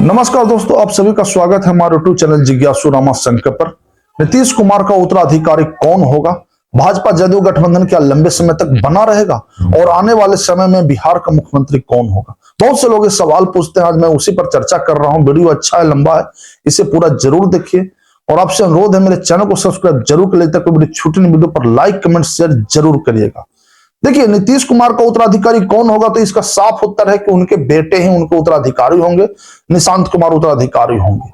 नमस्कार दोस्तों, आप सभी का स्वागत है हमारे यूट्यूब चैनल जिज्ञासु रामा शंकर पर। नीतीश कुमार का उत्तराधिकारी कौन होगा? भाजपा जदयू गठबंधन क्या लंबे समय तक बना रहेगा? और आने वाले समय में बिहार का मुख्यमंत्री कौन होगा? बहुत से लोग इस सवाल पूछते हैं। आज मैं उसी पर चर्चा कर रहा हूं। वीडियो अच्छा है, लंबा है, इसे पूरा जरूर देखिए और आपसे अनुरोध है मेरे चैनल को सब्सक्राइब जरूर कर लेते। कोई वीडियो छूटे नहीं, वीडियो पर लाइक कमेंट शेयर जरूर करिएगा। देखिए, नीतीश कुमार का उत्तराधिकारी कौन होगा, तो इसका साफ उत्तर है कि उनके बेटे ही उनके उत्तराधिकारी होंगे। निशांत कुमार उत्तराधिकारी होंगे,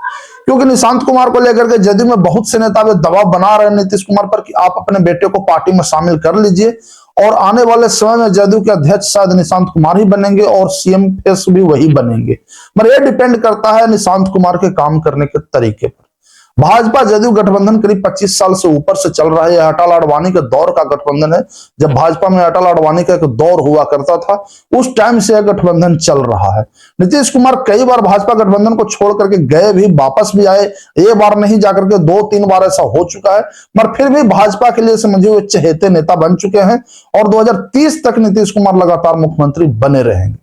क्योंकि निशांत कुमार को लेकर के जदयू में बहुत से नेता दबाव बना रहे हैं नीतीश कुमार पर कि आप अपने बेटे को पार्टी में शामिल कर लीजिए और आने वाले समय में जदयू के अध्यक्ष शायद निशांत कुमार ही बनेंगे और सीएम फेस भी वही बनेंगे। मगर यह डिपेंड करता है निशांत कुमार के काम करने के तरीके पर। भाजपा जदयू गठबंधन करीब 25 साल से ऊपर से चल रहा है। यह अटल आडवाणी के दौर का गठबंधन है। जब भाजपा में अटल आडवाणी का एक दौर हुआ करता था, उस टाइम से यह गठबंधन चल रहा है। नीतीश कुमार कई बार भाजपा गठबंधन को छोड़ करके गए भी, वापस भी आए। एक बार नहीं जाकर के 2-3 बार ऐसा हो चुका है, मगर फिर भी भाजपा के लिए समझिए वे चहेते नेता बन चुके हैं और 2030 तक नीतीश कुमार लगातार मुख्यमंत्री बने रहेंगे।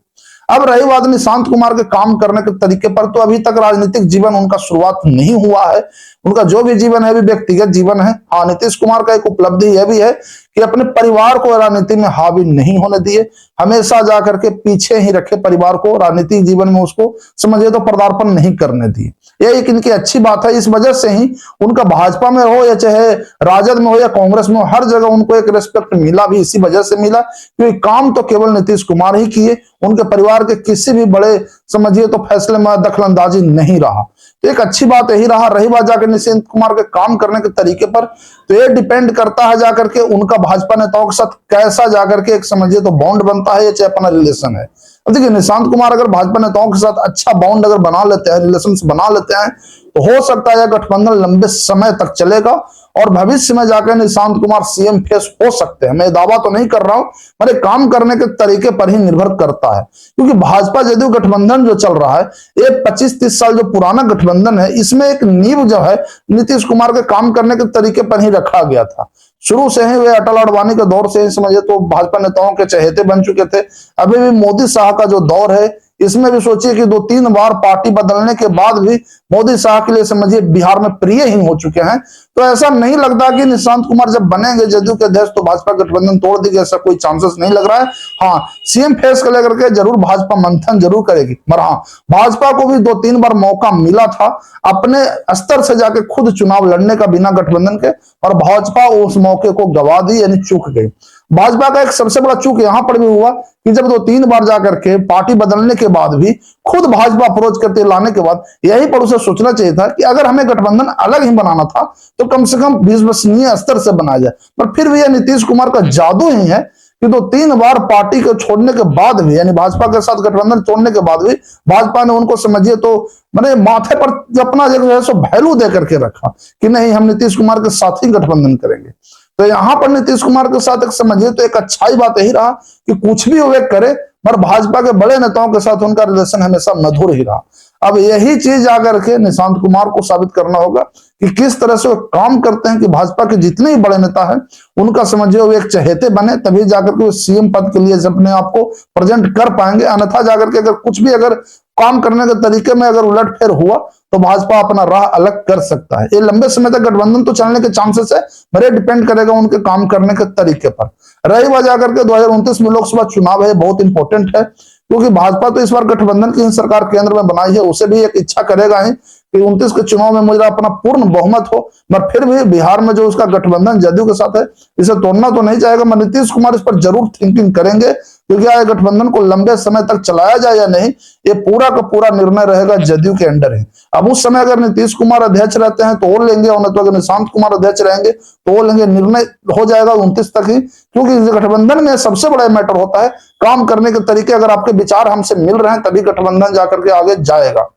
अब रही बात निशांत कुमार के काम करने के तरीके पर, तो अभी तक राजनीतिक जीवन उनका शुरुआत नहीं हुआ है। उनका जो भी जीवन है, भी व्यक्तिगत जीवन है। हाँ, नीतीश कुमार का एक उपलब्धि यह भी है कि अपने परिवार को राजनीति में हावी नहीं होने दिए, हमेशा जाकर के पीछे ही रखे परिवार को, राजनीतिक जीवन में उसको समझिए तो पदार्पण नहीं करने दिए। यह एक इनकी अच्छी बात है। इस वजह से ही उनका भाजपा में हो या चाहे राजद में हो या कांग्रेस में हो, हर जगह उनको एक रिस्पेक्ट मिला भी इसी वजह से मिला, क्योंकि काम तो केवल नीतीश कुमार ही किए। उनके परिवार के किसी भी बड़े समझिए तो फैसले में दखलंदाजी नहीं रहा। तो एक अच्छी बात यही रहा। रही बात जाकर निशांत कुमार के काम करने के तरीके पर, तो ये डिपेंड करता है जाकर के उनका भाजपा नेताओं के साथ कैसा जाकर के एक समझिए तो बॉन्ड बनता है या चाहे अपना रिलेशन है। अब देखिए, निशांत कुमार अगर भाजपा नेताओं के साथ अच्छा बॉन्ड अगर बना लेते हैं, रिलेशन बना लेते हैं, तो हो सकता है गठबंधन लंबे समय तक चलेगा और भविष्य में जाकर निशांत कुमार सीएम फेस हो सकते हैं। मैं दावा तो नहीं कर रहा हूं, मेरे काम करने के तरीके पर ही निर्भर करता है। क्योंकि भाजपा जदयू गठबंधन जो चल रहा है, ये 25-30 साल जो पुराना गठबंधन है, इसमें एक नींव जो है नीतीश कुमार के काम करने के तरीके पर ही रखा गया था। शुरू से ही वे अटल आडवाणी के दौर से ही समझिए तो भाजपा नेताओं के चहेते बन चुके थे। अभी भी मोदी शाह का जो दौर है, इसमें भी सोचिए कि 2-3 बार पार्टी बदलने के बाद भी मोदी शाह के लिए समझिए बिहार में प्रिय ही हो चुके हैं। तो ऐसा नहीं लगता कि निशांत कुमार जब बनेंगे जदयू के अध्यक्ष तो भाजपा गठबंधन तोड़ देगी, ऐसा कोई चांसेस नहीं लग रहा है। हाँ, सीएम फेस को लेकर के जरूर भाजपा मंथन जरूर करेगी, मगर हाँ, भाजपा को भी 2-3 बार मौका मिला था अपने स्तर से जाके खुद चुनाव लड़ने का बिना गठबंधन के, और भाजपा उस मौके को गवा दी, यानी चूक गई। भाजपा का एक सबसे बड़ा चूक यहां पर भी हुआ कि जब 2-3 बार जाकर के पार्टी बदलने के बाद भी खुद भाजपा अप्रोच करते लाने के बाद यही पर उसे सोचना चाहिए था कि अगर हमें गठबंधन अलग ही बनाना था तो कम से कम विश्वसनीय स्तर से बनाया जाए। पर फिर भी यह नीतीश कुमार का जादू ही है कि 2-3 बार पार्टी को छोड़ने के बाद भी, यानी भाजपा के साथ गठबंधन तोड़ने के बाद भी भाजपा ने उनको समझिए तो मैंने माथे पर अपना जो है सो वैल्यू दे करके रखा कि नहीं, हम नीतीश कुमार के साथ ही गठबंधन करेंगे। तो यहां पर नीतीश कुमार के साथ एक समझिए तो एक अच्छाई बात यही रहा कि कुछ भी वे करे, पर भाजपा के बड़े नेताओं के साथ उनका रिलेशन हमेशा मधुर ही रहा। अब यही चीज आकर के निशांत कुमार को साबित करना होगा कि किस तरह से वो काम करते हैं कि भाजपा के जितने ही बड़े नेता हैं उनका समझिए वो एक चहेते बने, तभी जाकर के वो सीएम पद के लिए अपने आप को प्रेजेंट कर पाएंगे। अन्यथा जाकर के अगर कुछ भी अगर काम करने के तरीके में अगर उलटफेर हुआ तो भाजपा अपना राह अलग कर सकता है। ये लंबे समय तक गठबंधन तो चलने के चांसेस है, मेरे डिपेंड करेगा उनके काम करने के तरीके पर। रही बात जाकर के 2029 में लोकसभा चुनाव है, बहुत इंपॉर्टेंट है, क्योंकि भाजपा तो इस बार गठबंधन की सरकार केंद्र में बनाई है, उसे भी एक इच्छा करेगा ही कि 29 के चुनाव में मुझे अपना पूर्ण बहुमत हो। मगर फिर भी बिहार में जो उसका गठबंधन जदयू के साथ है, इसे तोड़ना तो नहीं चाहेगा। मगर नीतीश कुमार इस पर जरूर थिंकिंग करेंगे, क्योंकि यह गठबंधन को लंबे समय तक चलाया जाए या नहीं, ये पूरा का पूरा निर्णय रहेगा जदयू के अंडर है। अब उस समय अगर नीतीश कुमार अध्यक्ष रहते हैं तो वो लेंगे, और तो अगर निशांत कुमार अध्यक्ष रहेंगे तो वो लेंगे। निर्णय हो जाएगा 29 तक ही, क्योंकि गठबंधन में सबसे बड़ा मैटर होता है काम करने के तरीके। अगर आपके विचार हमसे मिल रहे हैं तभी गठबंधन जाकर के आगे जाएगा।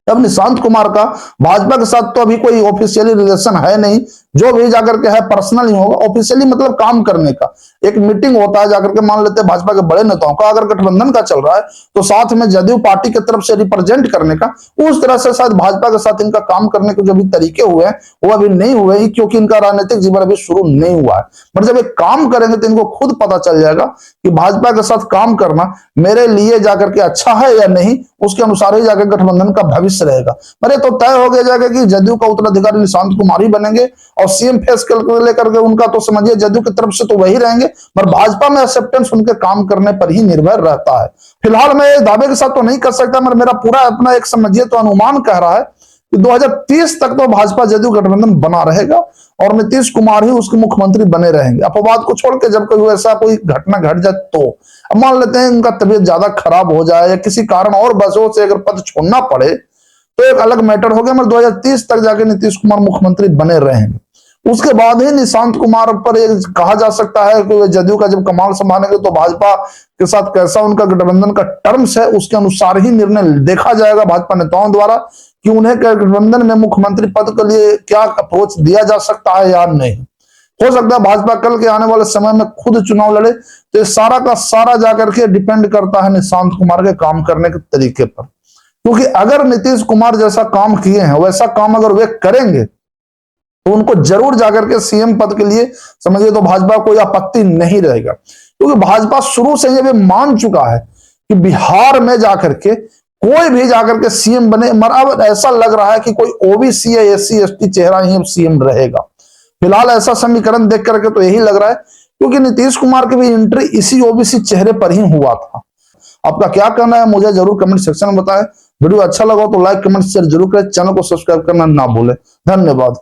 अब निशांत कुमार का भाजपा के साथ तो अभी कोई ऑफिशियली रिलेशन है नहीं, जो भी जाकर के है पर्सनल ही होगा, ऑफिशियली मतलब काम करने का एक मीटिंग होता है जाकर के, मान लेते हैं भाजपा के बड़े नेताओं का अगर गठबंधन का चल रहा है तो साथ में जदयू पार्टी की तरफ से रिप्रेजेंट करने का, उस तरह से शायद भाजपा के साथ इनका काम करने के जो भी तरीके हुए हैं वो अभी नहीं हुए ही, क्योंकि इनका राजनीतिक जीवन अभी शुरू नहीं हुआ है। पर जब ये काम करेंगे तो इनको खुद पता चल जाएगा कि भाजपा के साथ काम करना मेरे लिए जाकर के अच्छा है या नहीं, उसके अनुसार ही जाकर गठबंधन का भविष्य रहेगा। पर ये तो तय हो गया जाएगा कि जदयू का उत्तराधिकारी निशांत कुमार ही बनेंगे और सीएम फेस लेकर के उनका तो समझिए जदयू की तरफ से तो वही रहेंगे, पर भाजपा में एक्सेप्टेंस उनके काम करने पर ही निर्भर रहता है। फिलहाल मैं दावे के साथ तो नहीं कर सकता, मगर मेरा पूरा अपना एक समझिए तो अनुमान कह रहा है कि 2030 तक तो भाजपा जदयू गठबंधन बना रहेगा और नीतीश कुमार ही उसके मुख्यमंत्री बने रहेंगे। अपवाद को छोड़ के जब कोई ऐसा कोई घटना घट जाए तो अब मान लेते हैं उनका तबीयत ज्यादा खराब हो जाए या किसी कारण और वजह से अगर पद छोड़ना पड़े तो एक अलग मैटर हो गया, मगर 2030 तक जाके नीतीश कुमार मुख्यमंत्री बने रहेंगे। उसके बाद ही निशांत कुमार पर एक कहा जा सकता है कि जदयू का जब कमान संभालेंगे तो भाजपा के साथ कैसा उनका गठबंधन का टर्म्स है उसके अनुसार ही निर्णय देखा जाएगा भाजपा नेताओं द्वारा कि उन्हें गठबंधन में मुख्यमंत्री पद के लिए क्या अप्रोच दिया जा सकता है या नहीं। हो सकता है भाजपा कल के आने वाले समय में खुद चुनाव लड़े, तो ये सारा का सारा जाकर के डिपेंड करता है निशांत कुमार के काम करने के तरीके पर, क्योंकि अगर नीतीश कुमार जैसा काम किए हैं वैसा काम अगर वे करेंगे तो उनको जरूर जाकर के सीएम पद के लिए समझिए तो भाजपा कोई आपत्ति नहीं रहेगा, क्योंकि भाजपा शुरू से ये मान चुका है कि बिहार में जाकर के कोई भी जाकर के सीएम बने, मगर अब ऐसा लग रहा है कि कोई ओबीसी या एससी एसटी चेहरा ही सीएम रहेगा। फिलहाल ऐसा समीकरण देख करके तो यही लग रहा है, क्योंकि नीतीश कुमार की भी एंट्री इसी ओबीसी चेहरे पर ही हुआ था। आपका क्या कहना है मुझे जरूर कमेंट सेक्शन में बताएं। वीडियो अच्छा लगा तो लाइक कमेंट शेयर जरूर करें, चैनल को सब्सक्राइब करना ना भूलें। धन्यवाद।